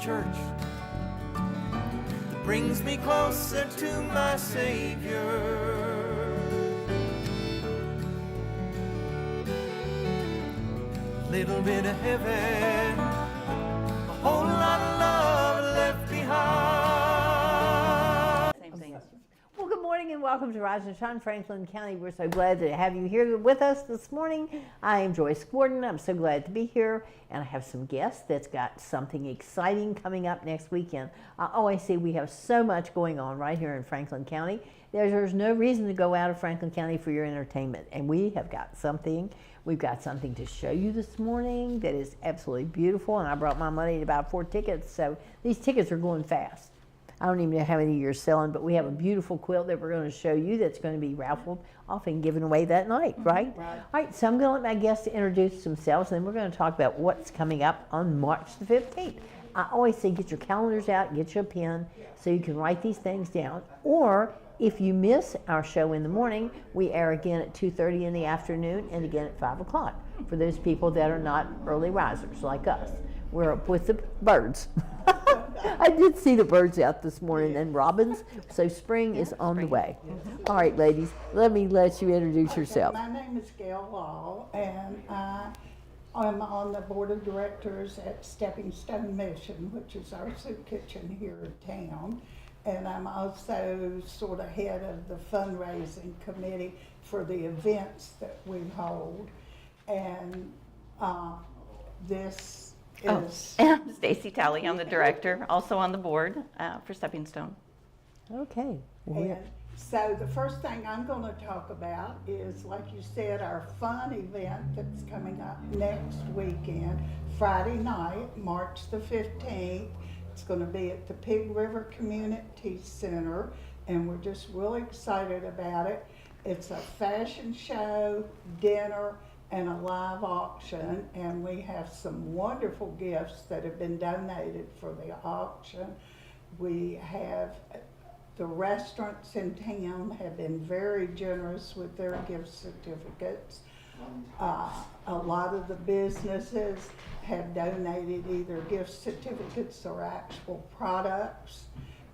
church that brings me closer to my Savior. Little bit of heaven, a whole lot of love left behind. Same thing. Well, good morning and welcome to Rise and Shine, Franklin County. We're so glad to have you here with us this morning. I am Joyce Gordon. I'm so glad to be here, and I have some guests that's got something exciting coming up next weekend. I always say we have so much going on right here in Franklin County. There's no reason to go out of Franklin County for your entertainment, and we have got something. We've got something to show you this morning that is absolutely beautiful, and I brought my money to buy 4 tickets, so these tickets are going fast. I don't even know how many you're selling, but we have a beautiful quilt that we're going to show you that's going to be raffled off and given away that night, right? Right. All right, so I'm going to let my guests introduce themselves, and then we're going to talk about what's coming up on March the 15th. I always say get your calendars out, get your pen, so you can write these things down, or if you miss our show in the morning, we air again at 2:30 in the afternoon and again at 5 o'clock for those people that are not early risers like us. We're up with the birds. I did see the birds out this morning and robins, so spring is on the way. All right, ladies, let you introduce yourself. My name is Gail Law, and I'm on the board of directors at Stepping Stone Mission, which is our soup kitchen here in town. And I'm also sort of head of the fundraising committee for the events that we hold. And this is... And I'm Stacy Talley. I'm the director, also on the board for Stepping Stone. Okay. And so the first thing I'm going to talk about is, like you said, our fun event that's coming up next weekend, Friday night, March the 15th. It's going to be at the Pig River Community Center, and we're just really excited about it. It's a fashion show, dinner, and a live auction, and we have some wonderful gifts that have been donated for the auction. We have the restaurants in town have been very generous with their gift certificates. A lot of the businesses have donated either gift certificates or actual products,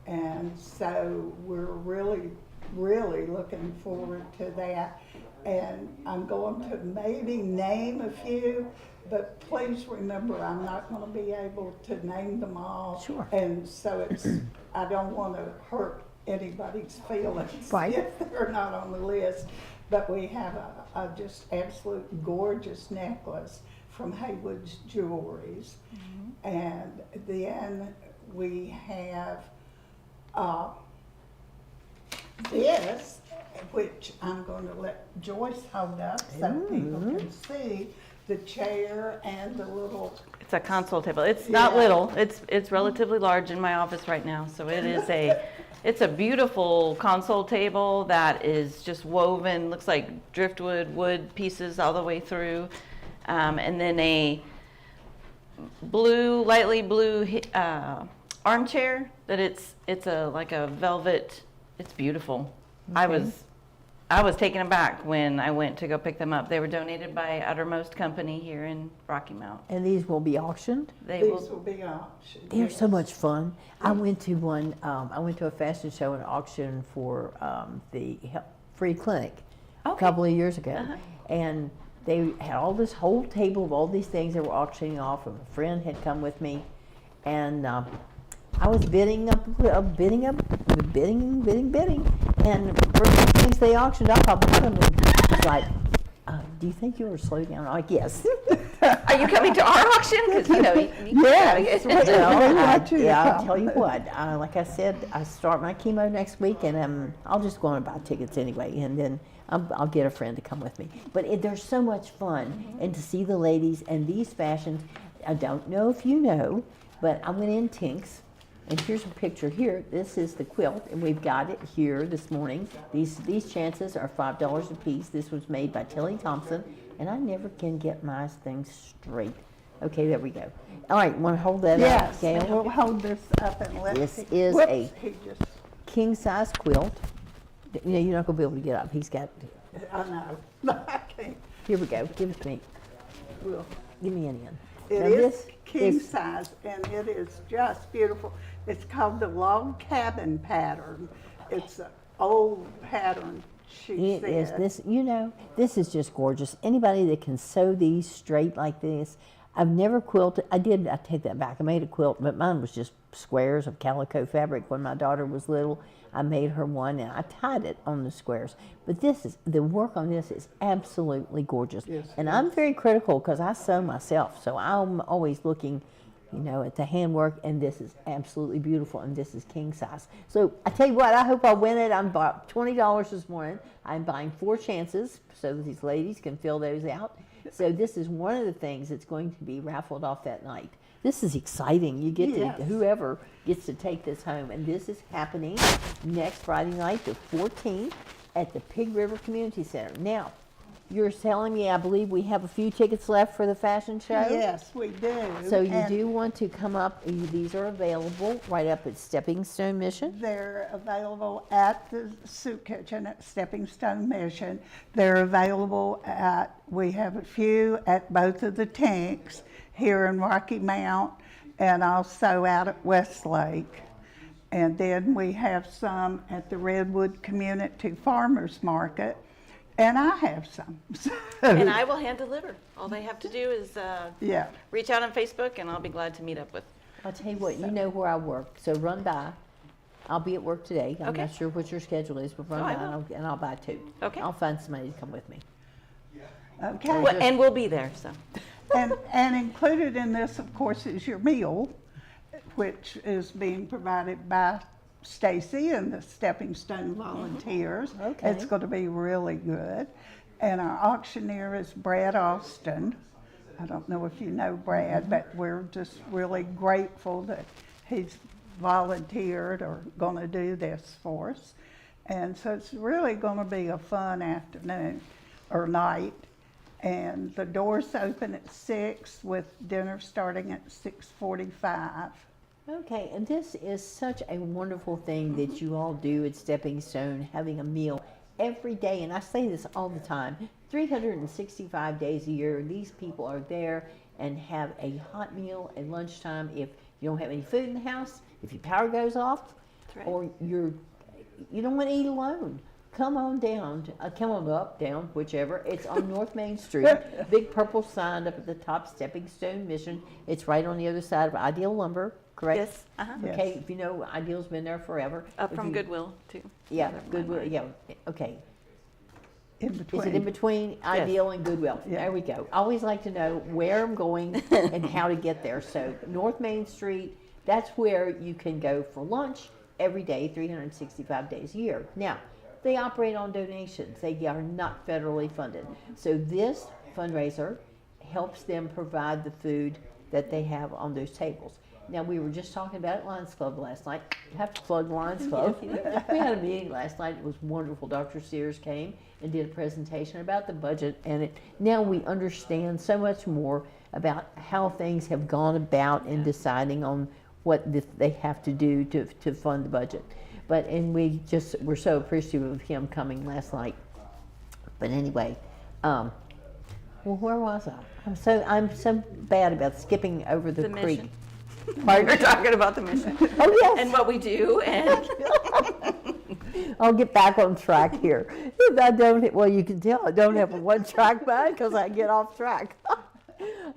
and so we're really looking forward to that. And I'm going to maybe name a few, but please remember I'm not going to be able to name them all. Sure. And so I don't want to hurt anybody's feelings Right. if they're not on the list. But we have a just absolute gorgeous necklace from Haywood's Jewelries. Mm-hmm. And then we have this, which I'm going to let Joyce hold up so people can see the chair and the little... It's a console table. It's not little. It's relatively large in my office right now. So it is it's a beautiful console table that is just woven, looks like driftwood wood pieces all the way through. And then a lightly blue armchair that it's like a velvet. It's beautiful. Okay. I was taken aback when I went to go pick them up. They were donated by Uttermost Company here in Rocky Mount. And these will be auctioned? These will be auctioned. They're so much fun. I went to one. I went to a fashion show and auction for the free clinic a couple of years ago, and they had all this whole table of all these things they were auctioning off. And a friend had come with me, and I was bidding, and for the things they auctioned off, I bought them. It was like, do you think you were slow down? I'm like, yes. Are you coming to our auction? Because Yes. I'll tell you what. Like I said, I start my chemo next week, and I'll just go on and buy tickets anyway, and then I'll get a friend to come with me. But they're so much fun, and to see the ladies and these fashions. I don't know if you know, but I went in Tinks. And here's a picture here. This is the quilt, and we've got it here this morning. These chances are $5 a piece. This was made by Tilly Thompson, and I never can get my things straight. Okay, there we go. All right, want to hold that up, Gail? Yes, we'll hold this up and let This is a he just... king-size quilt. You know, you're not going to be able to get up. He's got... I know. I can't. Here we go. Give it to me. We'll Give me an end. It Now is this king is- size, and it is just beautiful. It's called the log cabin pattern. It's an old pattern, she It said. is this, you know, this is just gorgeous. Anybody that can sew these straight like this, I've never quilted. I take that back. I made a quilt, but mine was just squares of calico fabric when my daughter was little. I made her one and I tied it on the squares. But the work on this is absolutely gorgeous. Yes, and I'm very critical because I sew myself. So I'm always looking, at the handwork, and this is absolutely beautiful, and this is king size. So I tell you what, I hope I win it. I'm bought $20 this morning. I'm buying 4 chances so that these ladies can fill those out. So this is one of the things that's going to be raffled off that night. This is exciting. You get Yes. to, whoever gets to take this home, and this is happening next Friday night, the 14th, at the Pig River Community Center. Now, you're telling me, I believe we have a few tickets left for the fashion show? Yes, we do. So you And do want to come up, these are available right up at Stepping Stone Mission. They're available at the soup kitchen at Stepping Stone Mission. They're available we have a few at both of the tanks here in Rocky Mount and also out at Westlake. And then we have some at the Redwood Community Farmers Market. And I have some. And I will hand deliver. All they have to do is Yeah. reach out on Facebook, and I'll be glad to meet up with. I'll tell you what, you know where I work, so run by. I'll be at work today. I'm Okay. not sure what your schedule is, but run Oh, by I will. and I'll buy 2. Okay. I'll find somebody to come with me. Okay. Well, and we'll be there, so. And included in this, of course, is your meal, which is being provided by Stacy and the Stepping Stone volunteers. Okay. It's going to be really good. And our auctioneer is Brad Austin. I don't know if you know Brad, but we're just really grateful that he's volunteered or going to do this for us. And so it's really going to be a fun afternoon or night. And the doors open at 6 with dinner starting at 6:45. Okay, and this is such a wonderful thing that you all do at Stepping Stone, having a meal every day. And I say this all the time, 365 days a year, these people are there and have a hot meal at lunchtime. If you don't have any food in the house, if your power goes off, That's right. or you don't want to eat alone, come on down, come on up, down, whichever. It's on North Main Street, big purple sign up at the top, Stepping Stone Mission. It's right on the other side of Ideal Lumber, correct? Yes, uh-huh. Yes. Okay, if you know, Ideal's been there forever. Up If from you- Goodwill, too. Yeah, Never mind. Goodwill, yeah, okay. In between. Is it in between Ideal and Goodwill? Yeah. There we go. I always like to know where I'm going and how to get there. So North Main Street, that's where you can go for lunch every day, 365 days a year. Now, they operate on donations. They are not federally funded. So this fundraiser helps them provide the food that they have on those tables. Now, we were just talking about it at Lions Club last night. You have to plug Lions Club. We had a meeting last night. It was wonderful. Dr. Sears came and did a presentation about the budget, and now we understand so much more about how things have gone about in deciding on what they have to do to fund the budget. We're so appreciative of him coming last night. But anyway, well, where was I? I'm so bad about skipping over the The creek. mission. Pardon? We're talking about the mission. Oh, yes. And what we do, and I'll get back on track here. If I don't, well, you can tell I don't have a one-track mind because I get off track.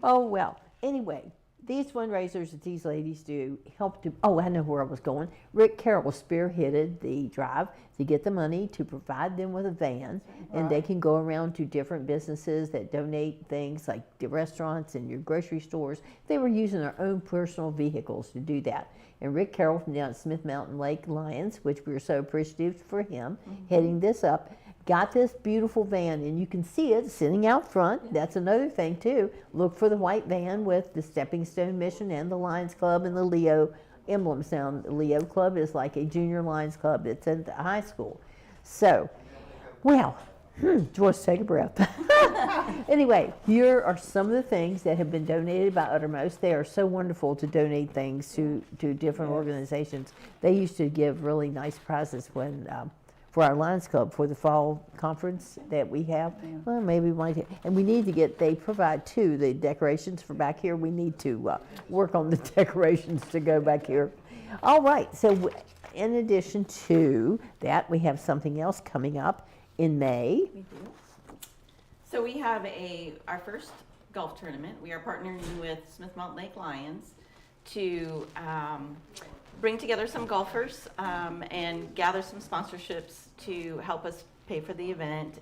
Oh, well. Anyway, these fundraisers that these ladies do help to, oh, I know where I was going. Rick Carroll spearheaded the drive to get the money to provide them with a van, and they can go around to different businesses that donate things like the restaurants and your grocery stores. They were using their own personal vehicles to do that. And Rick Carroll from down at Smith Mountain Lake Lions, which we were so appreciative for him, heading this up, got this beautiful van, and you can see it sitting out front. That's another thing too. Look for the white van with the Stepping Stone Mission and the Lions Club and the Leo emblems. Now, the Leo Club is like a junior Lions Club that's at the high school. So, well, Joyce, take a breath. Anyway, here are some of the things that have been donated by Uttermost. They are so wonderful to donate things to different organizations. They used to give really nice prizes when for our Lions Club for the fall conference that we have. Well, maybe we might, and we need to get, they provide too, the decorations for back here. We need to work on the decorations to go back here. All right, so in addition to that, we have something else coming up in May. We do. So we have our first golf tournament. We are partnering with Smith Mountain Lake Lions to bring together some golfers and gather some sponsorships to help us pay for the event.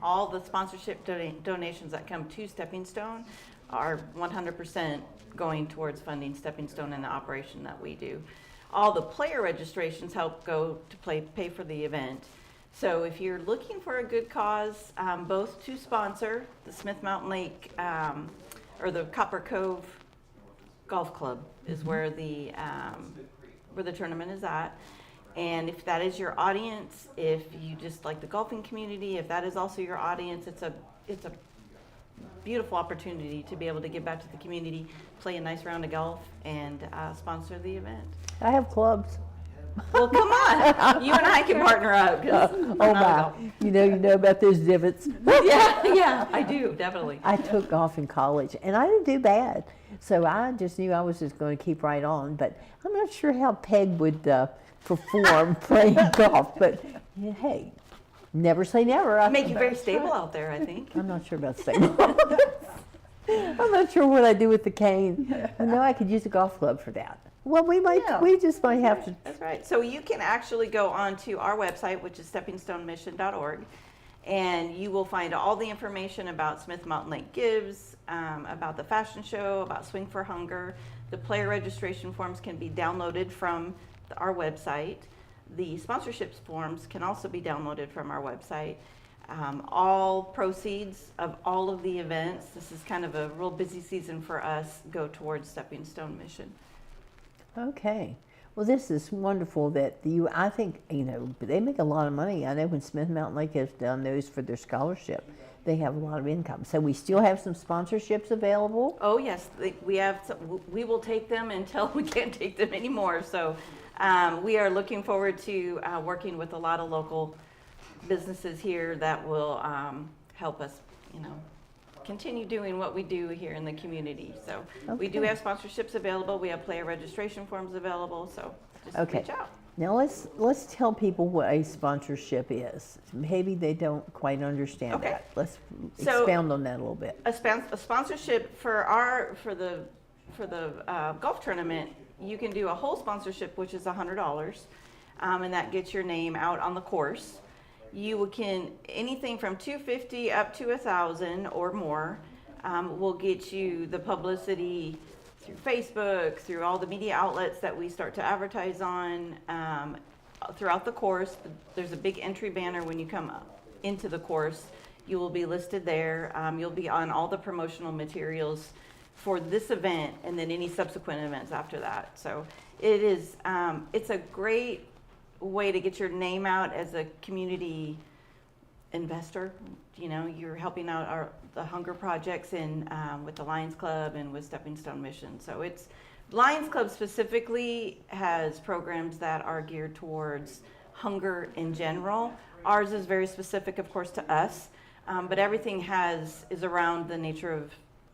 All the sponsorship donations that come to Stepping Stone are 100% going towards funding Stepping Stone and the operation that we do. All the player registrations help go to pay for the event. So if you're looking for a good cause, both to sponsor the Smith Mountain Lake or the Copper Cove Golf Club is where the tournament is at. And if that is your audience, if you just like the golfing community, if that is also your audience, it's a beautiful opportunity to be able to give back to the community, play a nice round of golf, and sponsor the event. I have clubs. Well, come on. You and I can partner up. Oh my, you know about those divots. Yeah, I do, definitely. I took golf in college, and I didn't do bad. So I just knew I was just going to keep right on. But I'm not sure how Peg would perform playing golf. But yeah, hey, never say never. Make you very stable out there, I think. I'm not sure about stable. I'm not sure what I do with the cane. I know I could use a golf club for that. Well, we just might have to. That's right. So you can actually go onto our website, which is steppingstonemission.org, and you will find all the information about Smith Mountain Lake Gives, about the fashion show, about Swing for Hunger. The player registration forms can be downloaded from our website. The sponsorships forms can also be downloaded from our website. All proceeds of all of the events, this is kind of a real busy season for us, go towards Stepping Stone Mission. Okay. Well, this is wonderful that I think, they make a lot of money. I know when Smith Mountain Lake has done those for their scholarship, they have a lot of income. So we still have some sponsorships available? Oh, yes. We will take them until we can't take them anymore. So we are looking forward to working with a lot of local businesses here that will help us, continue doing what we do here in the community. So we do have sponsorships available. We have player registration forms available. So just reach out. Now let's tell people what a sponsorship is. Maybe they don't quite understand that. Let's expound on that a little bit. A sponsorship for the golf tournament, you can do a whole sponsorship, which is $100, and that gets your name out on the course. You can, anything from $250 up to $1,000 or more will get you the publicity through Facebook, through all the media outlets that we start to advertise on throughout the course. There's a big entry banner when you come into the course. You will be listed there. You'll be on all the promotional materials for this event and then any subsequent events after that. So it is, it's a great way to get your name out as a community investor. You're helping out the hunger projects with the Lions Club and with Stepping Stone Mission. So it's Lions Club specifically has programs that are geared towards hunger in general. Ours is very specific, of course, to us, but everything is around the nature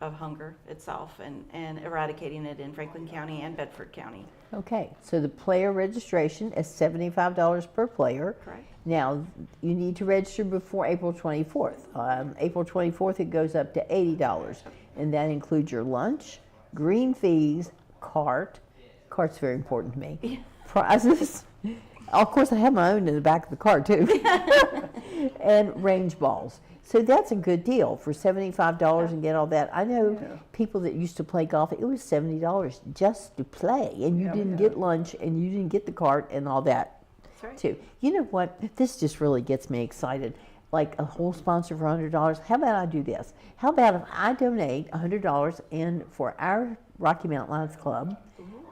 of hunger itself and eradicating it in Franklin County and Bedford County. Okay, so the player registration is $75 per player. Correct. Now, you need to register before April 24th. April 24th, it goes up to $80, and that includes your lunch, green fees, cart. Cart's very important to me. Yeah. Prizes. Of course, I have my own in the back of the car, too. And range balls. So that's a good deal for $75 and get all that. I know people that used to play golf, it was $70 just to play, and you didn't get lunch, and you didn't get the cart and all that. That's right. Too. You know what? This just really gets me excited. Like a whole sponsor for $100. How about I do this? How about if I donate $100 for our Rocky Mountain Lions Club,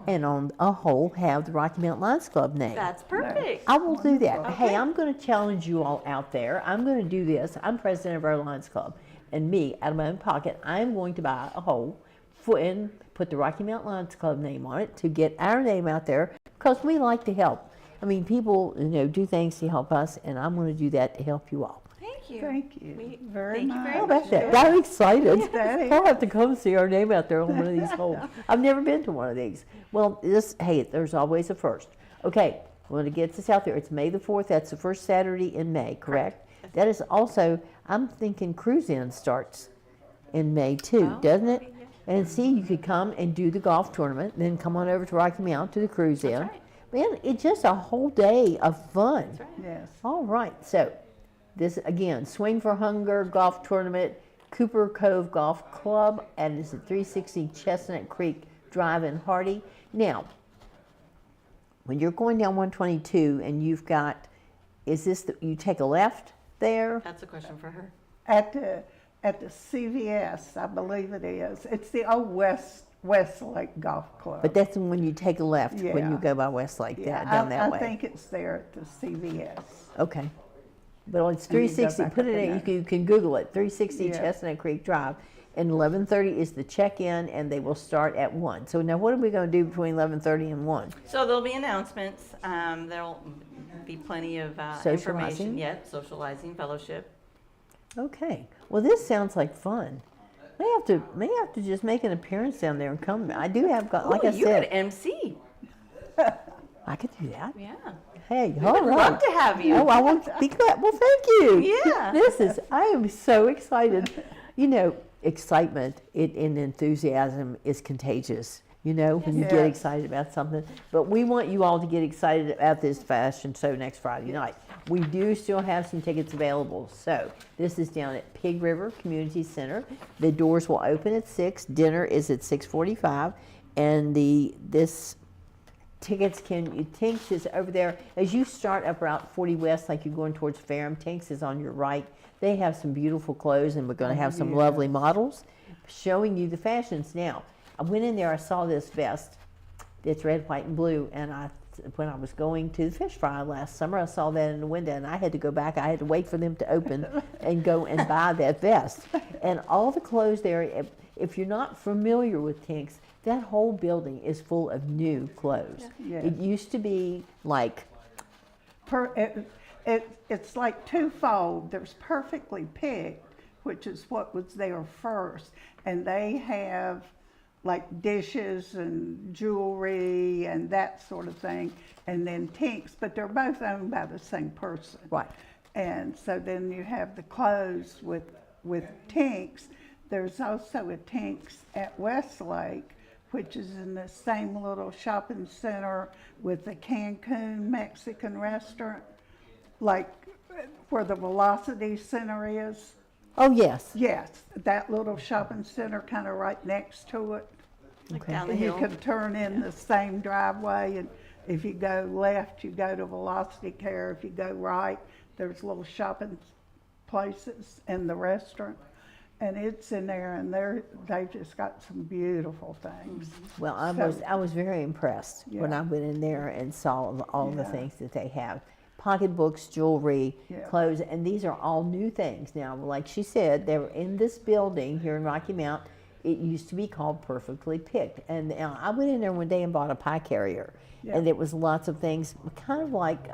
and on a whole have the Rocky Mountain Lions Club name? That's perfect. I will do that. Okay. Hey, I'm going to challenge you all out there. I'm going to do this. I'm president of our Lions Club, and me, out of my own pocket, I'm going to buy a whole and put the Rocky Mountain Lions Club name on it to get our name out there, because we like to help. I mean, people, do things to help us, and I'm going to do that to help you all. Thank you. Thank you very thank you much. very How much. about that? I'm excited. That is- I'll have to come see our name out there on one of these holes. I've never been to one of these. Well, hey, there's always a first. Okay, we're going to get this out there. It's May the 4th. That's the first Saturday in May, correct? That is also, I'm thinking Cruise In starts in May too, doesn't it? And see, you could come and do the golf tournament, and then come on over to Rocky Mount to the Cruise In. right. Man, it's just a whole day of fun. That's right. Yes. All right, so this again, Swing for Hunger Golf Tournament, Cooper Cove Golf Club, and it's at 360 Chestnut Creek Drive in Hardy. Now, when you're going down 122 and you've got, you take a left there? That's a question for her. At the CVS, I believe it is. It's the old Westlake Golf Club. But that's when you take a left when Yeah. you go by Westlake Yeah, down that way. I think it's there at the CVS. Okay. But it's And you go 360, back put up it in in, there. you can Google it, 360 Yeah. Chestnut Creek Drive. And 11:30 is the check-in, and they will start at 1. So now what are we going to do between 11:30 and 1? So there'll be announcements. There'll be plenty of Socializing? information. Yeah, socializing, fellowship. Okay. Well, this sounds like fun. May have to just make an appearance down there and come. I do have, like I you could said, MC. I could do that. Yeah. Hey, We'd all right. love to have you. Oh, I want to be glad. Well, thank you. Yeah. I am so excited. Excitement and enthusiasm is contagious. When you get Yes. excited about something. But we want you all to get excited about this fashion show next Friday night. We do still have some tickets available. So this is down at Pig River Community Center. The doors will open at 6. Dinner is at 6:45, and this Tinks is over there. As you start up Route 40 West, like you're going towards Ferrum, Tinks is on your right. They have some beautiful clothes, and we're going to have some lovely models showing you the fashions. Now, I went in there, I saw this vest that's red, white, and blue, and when I was going to the fish fry last summer, I saw that in the window, and I had to go back. I had to wait for them to open and go and buy that vest. And all the clothes there, if you're not familiar with Tinks, that whole building is full of new clothes. Yeah. It used to be like, It's like twofold. There's Perfectly Picked, which is what was there first, and they have like dishes and jewelry and that sort of thing, and then Tinks, but they're both owned by the same person. right. And so then you have the clothes with Tinks. There's also a Tinks at Westlake, which is in the same little shopping center with the Cancun Mexican restaurant, like where the Velocity Center is. Oh, yes. Yes, that little shopping center kind of right next to it. Like Okay. down the And you hill. can turn in the same driveway, and if you go left, you go to Velocity Care. If you go right, there's little shopping places and the restaurant. And it's in there, and they've just got some beautiful things. Well, I was very impressed when Yeah. I went in there and saw all the Yeah. things that they have. Pocketbooks, jewelry, Yeah. clothes, and these are all new things. Now, like she said, they were in this building here in Rocky Mount. It used to be called Perfectly Picked. And I went in there one day and bought a pie carrier. Yeah. And there was lots of things, kind of like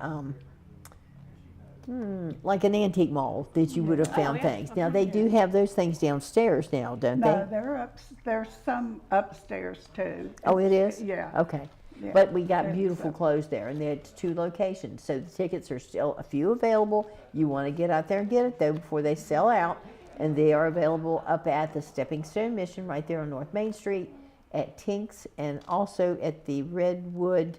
an antique mall that you would have found yeah. things. Now, they do have those things downstairs now, don't No, they? there's some upstairs too. Oh, it is? Yeah. Okay. Yeah. But we got There's beautiful some. clothes there, and there's 2 locations. So the tickets are still a few available. You want to get out there and get it, though, before they sell out. And they are available up at the Stepping Stone Mission right there on North Main Street, at Tinks, and also at the Redwood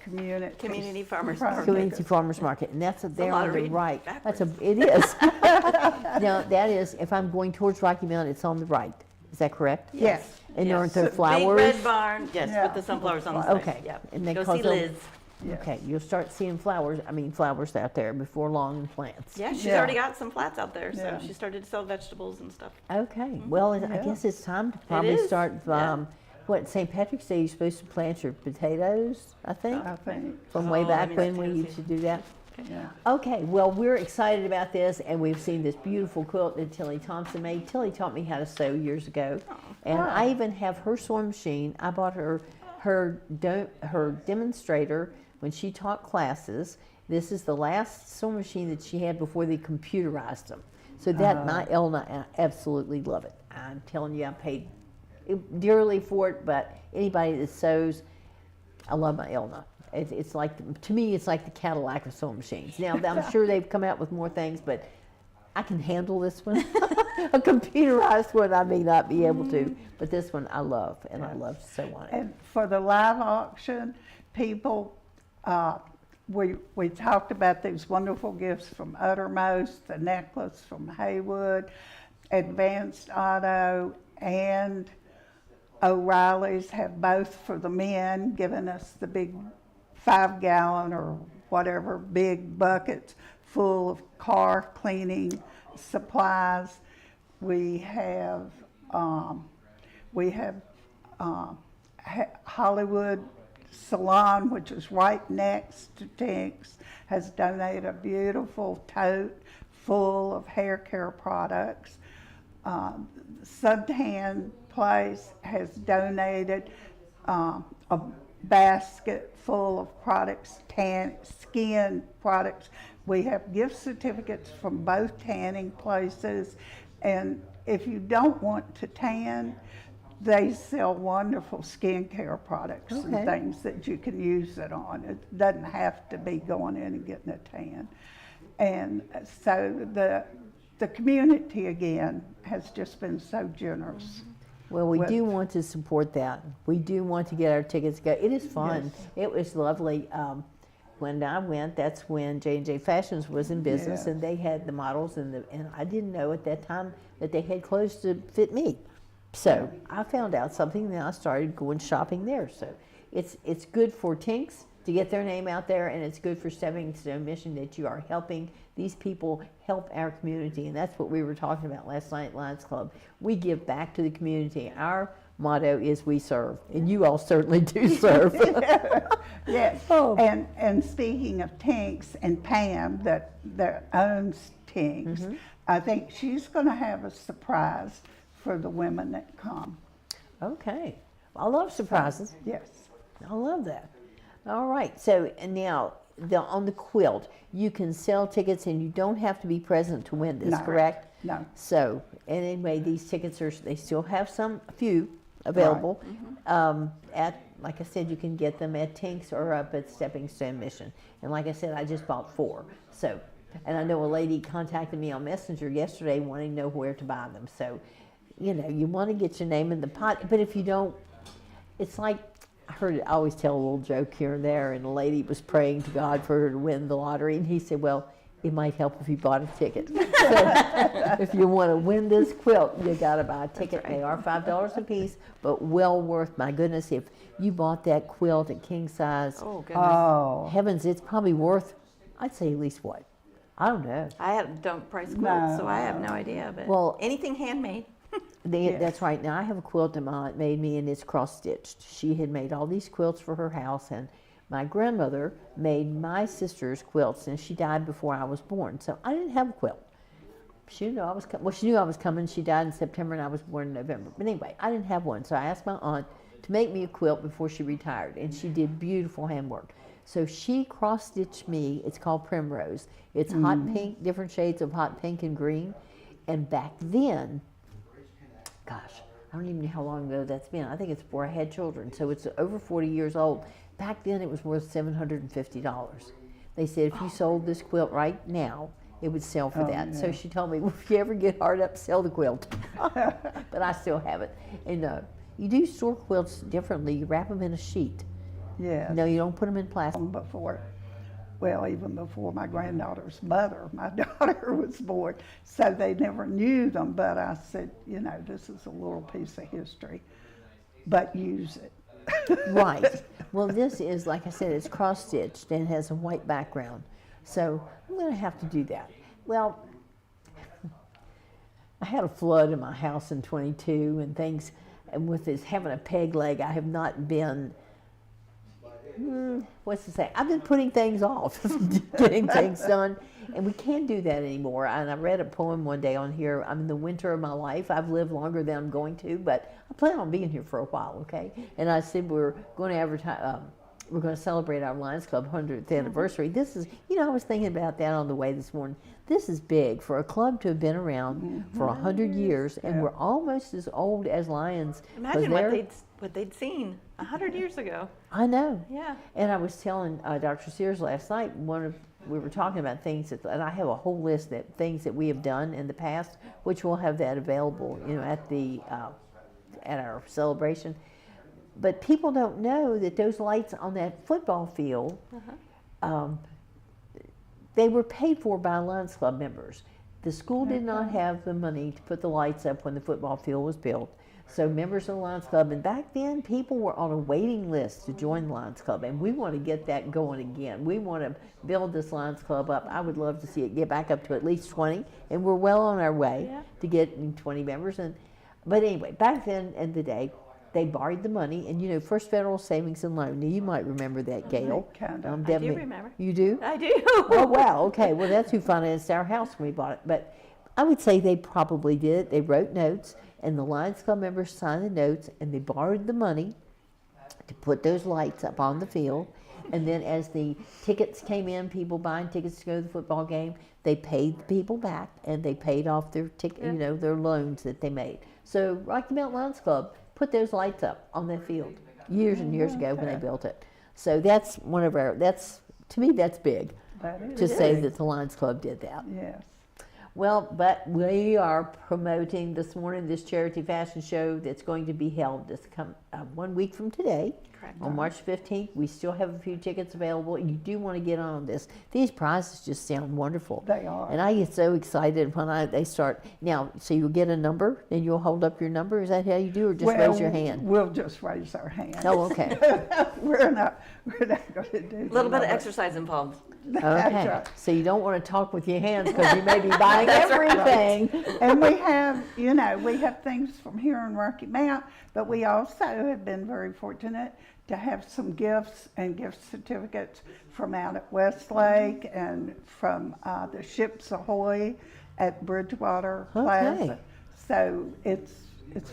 Community Farmers Farm. Market. Community Farmers Market. And that's there lot on of the reading right. backwards. It is. Now, that is, if I'm going towards Rocky Mount, it's on the right. Is that correct? Yes. And aren't there Big flowers? red barn, yes, Yeah. with the sunflowers on the side. Okay. Yeah. And they Go call see them- Liz. Yes. Okay, you'll start seeing flowers out there before long in plants. Yeah, she's Yeah. already got some flats out there, so Yeah. she started to sell vegetables and stuff. Okay, well, I Yeah. guess it's time to probably is, start, yeah. St. Patrick's Day, you're supposed to plant your potatoes, I think, I think, from way Oh, back that when means we potatoes, used to do that. yeah. Okay, well, we're excited about this, and we've seen this beautiful quilt that Tilly Thompson made. Tilly taught me how to sew years ago, and I even have her sewing machine. I bought her demonstrator when she taught classes. This is the last sewing machine that she had before they computerized them. So that, my Elna, I absolutely love it. I'm telling you, I paid dearly for it, but anybody that sews, I love my Elna. It's like, to me, it's like the Cadillac of sewing machines. Now, I'm sure they've come out with more things, but I can handle this one. A computerized one I may not be able to, but this one I love, and I love to sew on it. And for the live auction, people, we talked about these wonderful gifts from Uttermost, the necklace from Haywood, Advanced Auto, and O'Reilly's have both for the men given us the big 5-gallon or whatever big buckets full of car cleaning supplies. We have Hollywood Salon, which is right next to Tink's, has donated a beautiful tote full of hair care products. Suntan Place has donated a basket full of products, skin products. We have gift certificates from both tanning places, and if you don't want to tan, they sell wonderful skincare products and things that you can use it on. It doesn't have to be going in and getting a tan. And so the community, again, has just been so generous. Well, we do want to support that. We do want to get our tickets go. It is fun. Yes. It was lovely. When I went, that's when J&J Fashions was in business, and they had the models, and I didn't know at that time that they had clothes to fit me. So I found out something, and I started going shopping there. So it's good for Tink's to get their name out there, and it's good for Stepping Stone Mission that you are helping these people help our community, and that's what we were talking about last night at Lions Club. We give back to the community. Our motto is we serve, and you all certainly do serve. Yes. Oh. And speaking of Tink's and Pam that owns Tink's, I think she's going to have a surprise for the women that come. Okay. I love surprises. Yes. I love that. All right. So and now on the quilt, you can sell tickets and you don't have to be present to win this, correct? No. So anyway, these tickets they still have a few available. Right. At, like I said, you can get them at Tink's or up at Stepping Stone Mission. And like I said, I just bought 4. So, and I know a lady contacted me on Messenger yesterday wanting to know where to buy them. So, you know, you want to get your name in the pot, but if you don't, it's like, I always tell a little joke here and there, and a lady was praying to God for her to win the lottery, and he said, well, it might help if you bought a ticket. So if you want to win this quilt, you got to buy a ticket. Right. They are $5 a piece, but well worth, my goodness, if you bought that quilt at king size, heavens, it's probably worth, I'd say at least what? I don't know. I don't price quilts, so I have no idea. But anything handmade. That's right. Now, I have a quilt that my aunt made me, and it's cross-stitched. She had made all these quilts for her house, and my grandmother made my sister's quilts, and she died before I was born. So I didn't have a quilt. She knew I was coming. Well, she knew I was coming. She died in September, and I was born in November. But anyway, I didn't have one. So I asked my aunt to make me a quilt before she retired, and she did beautiful handwork. So she cross-stitched me. It's called Primrose. It's hot pink, different shades of hot pink and green. And back then, gosh, I don't even know how long ago that's been. I think it's before I had children, so it's over 40 years old. Back then, it was worth $750. They said if you sold this quilt right now, it would sell for that. Yeah. So she told me, well, if you ever get hard up, sell the quilt. But I still have it. And you do store quilts differently. You wrap them in a sheet. Yeah. No, you don't put them in plastic. Even before my granddaughter's mother, my daughter was born, so they never knew them, but I said, you know, this is a little piece of history, but use it. Right. Well, this is, like I said, it's cross-stitched and has a white background, so I'm going to have to do that. Well, I had a flood in my house in 22 and things, and with this having a peg leg, I have not been what's to say? I've been putting things off, getting things done, and we can't do that anymore. And I read a poem one day on here. I'm in the winter of my life. I've lived longer than I'm going to, but I plan on being here for a while, okay? And I said we're going to we're going to celebrate our Lions Club 100th anniversary. This is, I was thinking about that on the way this morning. This is big for a club to have been around for 100 years, and we're almost as old as Lions. Imagine what they'd seen 100 years ago. I know. Yeah. And I was telling Dr. Sears last night, we were talking about things and I have a whole list of things that we have done in the past, which we'll have that available, at our celebration. But people don't know that those lights on that football field, they were paid for by Lions Club members. The school did not have the money to put the lights up when the football field was built. So members of the Lions Club, and back then people were on a waiting list to join the Lions Club, and we want to get that going again. We want to build this Lions Club up. I would love to see it get back up to at least 20, and we're well on our way to getting 20 members. But anyway, back then in the day, they borrowed the money, and First Federal Savings and Loan. Now, you might remember that, Gail. Kind of. I do remember. You do? I do. Oh, wow. Okay. Well, that's who financed our house when we bought it. But I would say they probably did it. They wrote notes, and the Lions Club members signed the notes, and they borrowed the money to put those lights up on the field. And then as the tickets came in, people buying tickets to go to the football game, they paid the people back, and they paid off their their loans that they made. So Rocky Mountain Lions Club put those lights up on that field years and years ago when they built it. So that's to me, that's big to say that the Lions Club did that. Yes. Well, but we are promoting this morning this charity fashion show that's going to be held this 1 week from today. Correct. On March 15th. We still have a few tickets available. You do want to get on this. These prizes just sound wonderful. They are. And I get so excited when they start. Now, so you'll get a number, then you'll hold up your number. Is that how you do, or just raise your hand? We'll just raise our hand. Oh, okay. We're not going to do A little bit of exercise involved. Okay. right. So you don't want to talk with your hands because you may be buying everything. And we have, we have things from here in Rocky Mount, but we also have been very fortunate to have some gifts and gift certificates from out at Westlake and from the Ships Ahoy at Bridgewater Plaza. So it's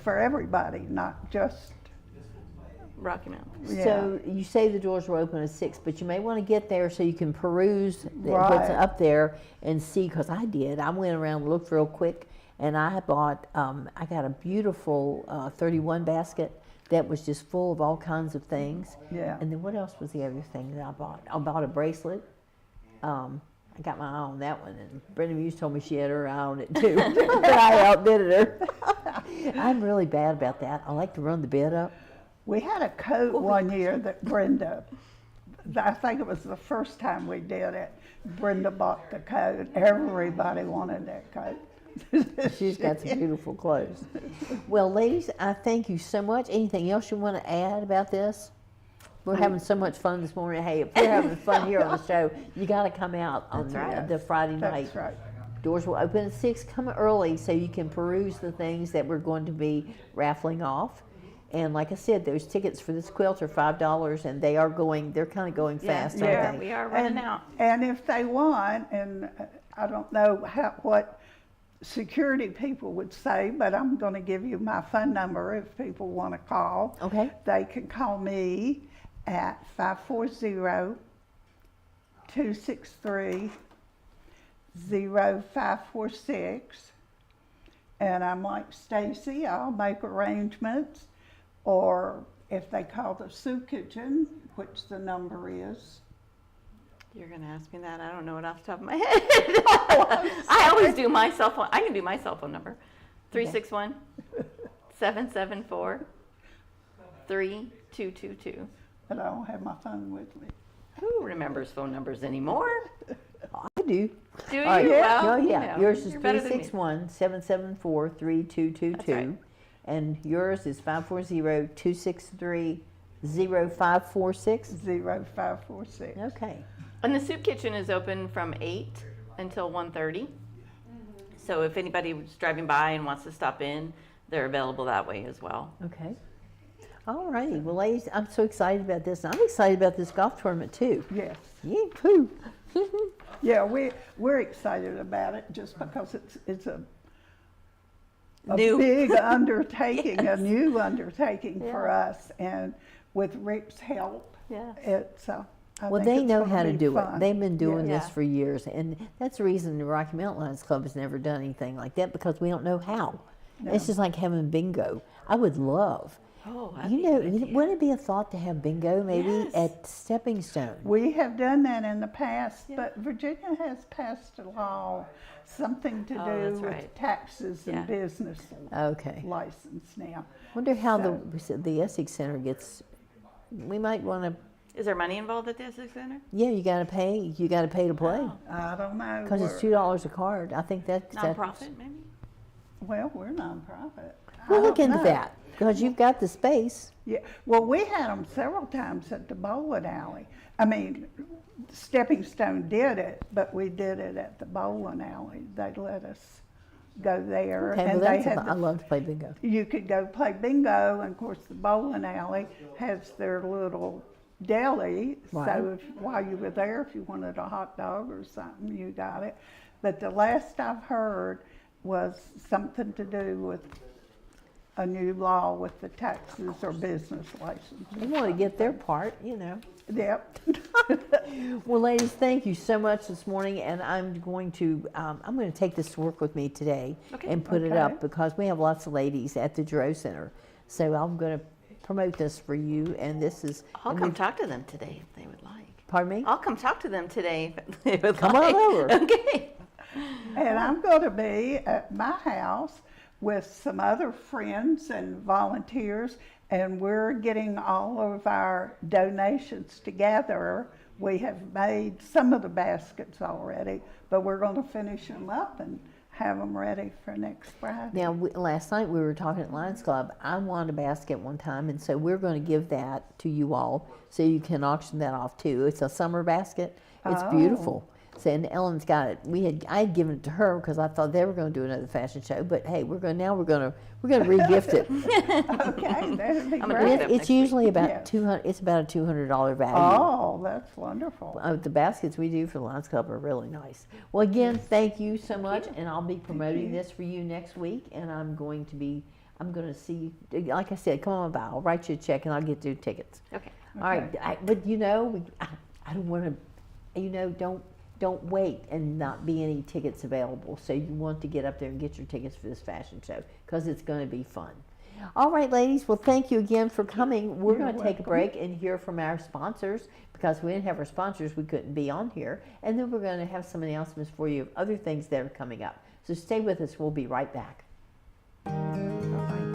for everybody, not just Rocky Mountain. So you say the doors were open at 6, but you may want to get there so you can peruse Right. what's up there and see, because I did. I went around and looked real quick, and I bought, I got a beautiful 31 basket that was just full of all kinds of things. Yeah. And then what else was the other thing that I bought? I bought a bracelet. I got my eye on that one, and Brenda Muse told me she had her eye on it too, but I outbid her. I'm really bad about that. I like to run the bid up. We had a coat one year that Brenda, I think it was the first time we did it, Brenda bought the coat. Everybody wanted that coat. She's got some beautiful clothes. Well, ladies, I thank you so much. Anything else you want to add about this? We're having so much fun this morning. Hey, if we're having fun here on the show, you got to come out on the Friday night. That's right. Doors will open at 6. Come early so you can peruse the things that we're going to be raffling off. And like I said, those tickets for this quilt are $5, and they're kind of going fast, aren't they? We are running out. And if they want, and I don't know what security people would say, but I'm going to give you my phone number if people want to call. Okay. They can call me at 540-263-0546. And I'm like, Stacy, I'll make arrangements. Or if they call the soup kitchen, which the number is. You're going to ask me that? I don't know it off the top of my head. I always do my cell phone. I can do my cell phone number. 361-774-3222. But I don't have my phone with me. Who remembers phone numbers anymore? I do. Do you? All right. Well, yeah. Yours is you're better than me. 361-774-3222. That's right. And yours is 540-263-0546. 0546. Okay. And the soup kitchen is open from 8 until 1:30. So if anybody was driving by and wants to stop in, they're available that way as well. Okay. All righty. Well, ladies, I'm so excited about this. I'm excited about this golf tournament too. Yes. Yeah, poo. Yeah, we're excited about it just because it's a New. big undertaking, Yes. a new undertaking for Yeah. us. And with Rick's help, Yeah. It's, I Well, think they it's know gonna how to be do fun. it. They've been doing Yeah. this for years, and that's the reason the Rocky Mountain Lions Club has never done anything like that, because we don't know how. It's just like having bingo. I would love. Oh, that'd You be a know, good idea. wouldn't it be a thought to have bingo maybe Yes. at Stepping Stone? We have done that in the past, but Virginia has passed a law, something to Oh, do that's with right. taxes and Yeah. business Okay. license now. Wonder how So- the Essex Center gets. We might want to. Is there money involved at the Essex Center? Yeah, you got to pay. You got to pay to play I don't know. because it's $2 a card. I think that's Nonprofit, maybe? Well, we're nonprofit. We'll I look don't into know. that because you've got the space. Yeah, well, we had them several times at the bowling alley. I mean, Stepping Stone did it, but we did it at the bowling alley. They let us go there, Okay, well and they that's. had. I love to play bingo. You could go play bingo, and of course, the bowling alley has their little deli. Right. So if, while you were there, if you wanted a hot dog or something, you got it. But the last I've heard was something to do with a new law with the taxes or business license. They want to get their part, you know. Yep. Well, ladies, thank you so much this morning, and I'm going to take this to work with me today Okay. and put it Okay. up because we have lots of ladies at the Giroux Center. So I'm going to promote this for you, and this is. I'll and come we've- talk to them today if they would like. Pardon me. I'll come talk to them today if they would Come on like. over. Okay. And I'm going to be at my house with some other friends and volunteers, and we're getting all of our donations together. We have made some of the baskets already, but we're going to finish them up and have them ready for next Friday. Now, last night we were talking at Lions Club. I wanted a basket one time, and so we're going to give that to you all so you can auction that off too. It's a summer basket. It's Oh. beautiful. So, and Ellen's got it. I had given it to her because I thought they were going to do another fashion show. But hey, we're going to re-gift it. Okay, that'd be I'm gonna And do great. that. it's usually about Yes. 200. It's about a $200 value. Oh, that's wonderful. The baskets we do for the Lions Club are really nice. Well, again, thank you so much, and I'll be promoting this for you next week. And I'm going to see, like I said, come on by. I'll write you a check, and I'll get you tickets. Okay. All right, but you know, I don't want to, you know, don't wait and not be any tickets available. So you want to get up there and get your tickets for this fashion show because it's going to be fun. All right, ladies. Well, thank you again for coming. We're going to take a break and hear from our sponsors because we didn't have our sponsors. We couldn't be on here. And then we're going to have some announcements for you of other things that are coming up. So stay with us. We'll be right back. All right.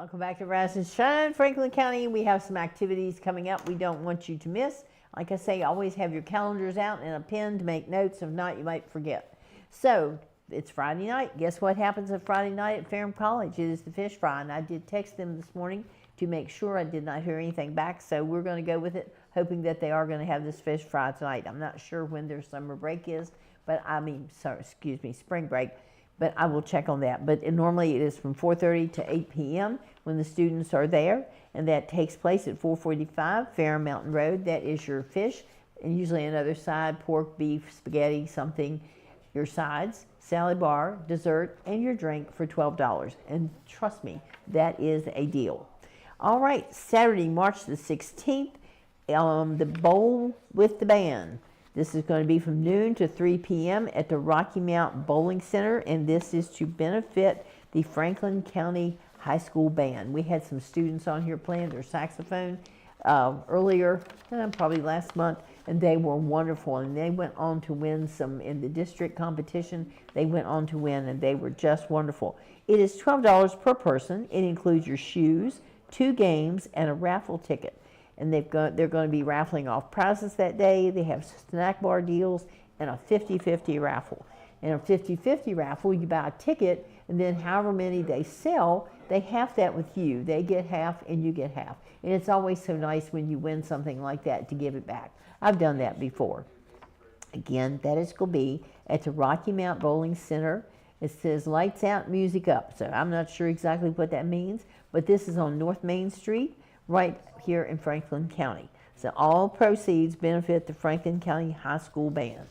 Welcome back to Rise and Shine, Franklin County. We have some activities coming up we don't want you to miss. Like I say, always have your calendars out and a pen to make notes. If not, you might forget. So it's Friday night. Guess what happens on Friday night at Ferrum College? It is the fish fry, and I did text them this morning to make sure. I did not hear anything back, so we're going to go with it, hoping that they are going to have this fish fry tonight. I'm not sure when their summer break is, but spring break. But I will check on that. But normally it is from 4:30 to 8 p.m. when the students are there, and that takes place at 445 Fair Mountain Road. That is your fish, and usually another side, pork, beef, spaghetti, something, your sides, salad bar, dessert, and your drink for $12. And trust me, that is a deal. All right, Saturday, March the 16th, the Bowl with the Band. This is going to be from noon to 3 p.m. at the Rocky Mount Bowling Center, and this is to benefit the Franklin County High School Band. We had some students on here playing their saxophone earlier, probably last month, and they were wonderful, and they went on to win some in the district competition. They went on to win, and they were just wonderful. It is $12 per person. It includes your shoes, 2 games, and a raffle ticket. And they're going to be raffling off prizes that day. They have snack bar deals and a 50-50 raffle. In a 50-50 raffle, you buy a ticket, and then however many they sell, they half that with you. They get half, and you get half. And it's always so nice when you win something like that to give it back. I've done that before. Again, that is going to be at the Rocky Mount Bowling Center. It says lights out, music up. So I'm not sure exactly what that means, but this is on North Main Street, right here in Franklin County. So all proceeds benefit the Franklin County High School Band.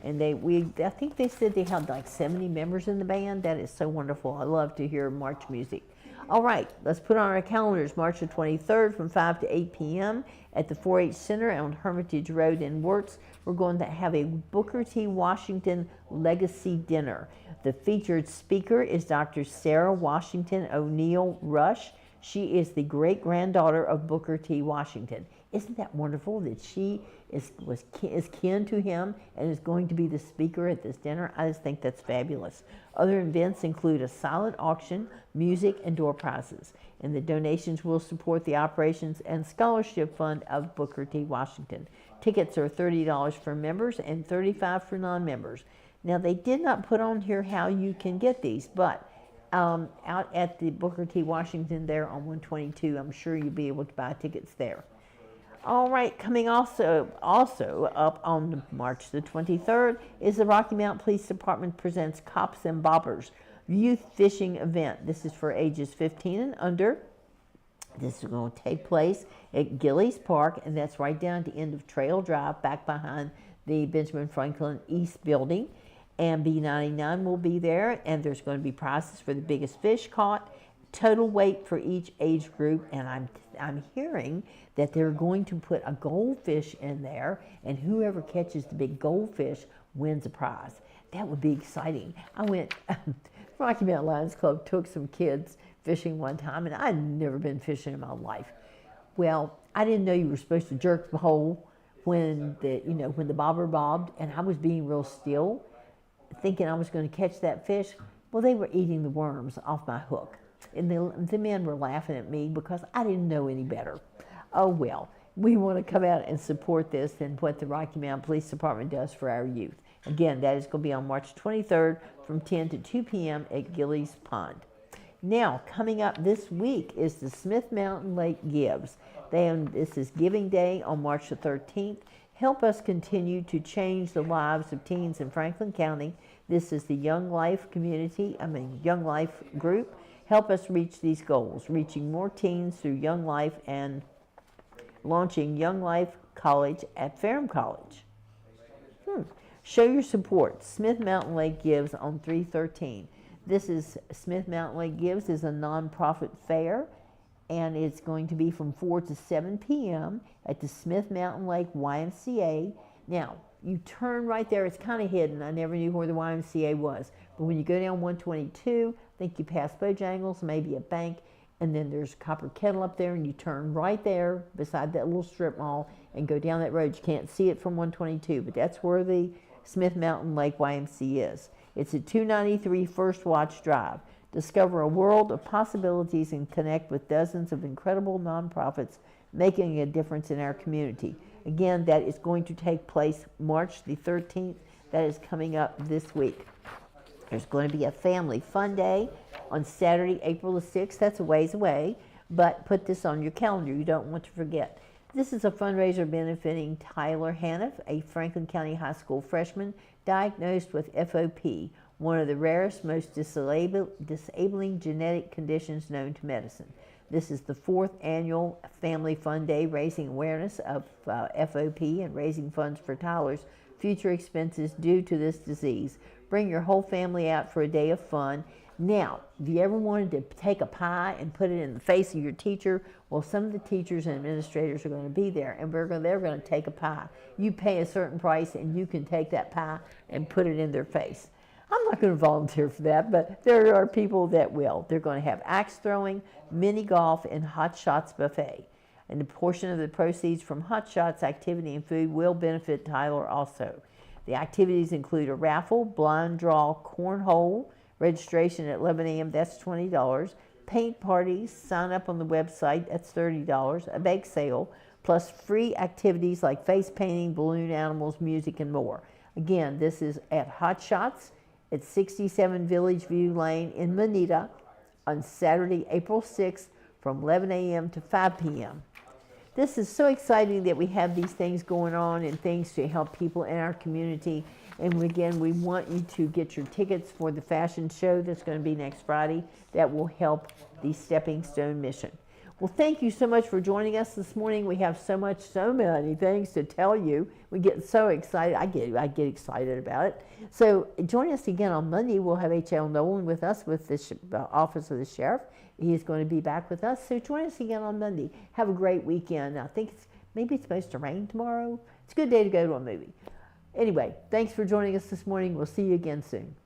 And I think they said they had like 70 members in the band. That is so wonderful. I love to hear march music. All right, let's put on our calendars March the 23rd from 5 to 8 p.m. at the 4-H Center on Hermitage Road in Wirtz. We're going to have a Booker T. Washington Legacy Dinner. The featured speaker is Dr. Sarah Washington O'Neill Rush. She is the great-granddaughter of Booker T. Washington. Isn't that wonderful that she is kin to him and is going to be the speaker at this dinner? I just think that's fabulous. Other events include a silent auction, music, and door prizes. And the donations will support the operations and scholarship fund of Booker T. Washington. Tickets are $30 for members and $35 for non-members. Now, they did not put on here how you can get these, but out at the Booker T. Washington there on 122, I'm sure you'll be able to buy tickets there. All right, coming also up on March the 23rd is the Rocky Mount Police Department presents Cops and Bobbers youth fishing event. This is for ages 15 and under. This is going to take place at Gillies Park, and that's right down at the end of Trail Drive, back behind the Benjamin Franklin East building. And B99 will be there, and there's going to be prizes for the biggest fish caught, total weight for each age group, and I'm hearing that they're going to put a goldfish in there, and whoever catches the big goldfish wins a prize. That would be exciting. I went, Rocky Mountain Lions Club took some kids fishing one time, and I'd never been fishing in my life. Well, I didn't know you were supposed to jerk the hole when the bobber bobbed, and I was being real still, thinking I was going to catch that fish. Well, they were eating the worms off my hook. And the men were laughing at me because I didn't know any better. Oh, well, we want to come out and support this and what the Rocky Mountain Police Department does for our youth. Again, that is going to be on March 23rd from 10 to 2 p.m. at Gillies Pond. Now, coming up this week is the Smith Mountain Lake Gives. This is Giving Day on March the 13th. Help us continue to change the lives of teens in Franklin County. This is the Young Life group. Help us reach these goals, reaching more teens through Young Life and launching Young Life College at Ferrum College. Show your support. Smith Mountain Lake Gives on 3/13. This is Smith Mountain Lake Gives is a nonprofit fair, and it's going to be from 4 to 7 p.m. at the Smith Mountain Lake YMCA. Now, you turn right there. It's kind of hidden. I never knew where the YMCA was. But when you go down 122, I think you pass Bojangles, maybe a bank, and then there's Copper Kettle up there, and you turn right there beside that little strip mall and go down that road. You can't see it from 122, but that's where the Smith Mountain Lake YMCA is. It's at 293 First Watch Drive. Discover a world of possibilities and connect with dozens of incredible nonprofits making a difference in our community. Again, that is going to take place March the 13th. That is coming up this week. There's going to be a family fun day on Saturday, April the 6th. That's a ways away, but put this on your calendar. You don't want to forget. This is a fundraiser benefiting Tyler Haniff, a Franklin County High School freshman diagnosed with FOP, one of the rarest, most disabling genetic conditions known to medicine. This is the 4th annual Family Fun Day, raising awareness of FOP and raising funds for Tyler's future expenses due to this disease. Bring your whole family out for a day of fun. Now, if you ever wanted to take a pie and put it in the face of your teacher, well, some of the teachers and administrators are going to be there, and they're going to take a pie. You pay a certain price, and you can take that pie and put it in their face. I'm not going to volunteer for that, but there are people that will. They're going to have axe throwing, mini golf, and hot shots buffet. And a portion of the proceeds from hot shots activity and food will benefit Tyler also. The activities include a raffle, blind draw, cornhole, registration at 11 a.m., that's $20, paint parties, sign up on the website, that's $30, a bake sale, plus free activities like face painting, balloon animals, music, and more. Again, this is at Hot Shots at 67 Village View Lane in Moneta on Saturday, April 6th from 11 a.m. to 5 p.m. This is so exciting that we have these things going on and things to help people in our community. And again, we want you to get your tickets for the fashion show that's going to be next Friday. That will help the Stepping Stone mission. Well, thank you so much for joining us this morning. We have so many things to tell you. We get so excited. I get excited about it. So join us again on Monday. We'll have H.L. Nolan with us with the Office of the Sheriff. He's going to be back with us. So join us again on Monday. Have a great weekend. I think maybe it's supposed to rain tomorrow. It's a good day to go to a movie. Anyway, thanks for joining us this morning. We'll see you again soon.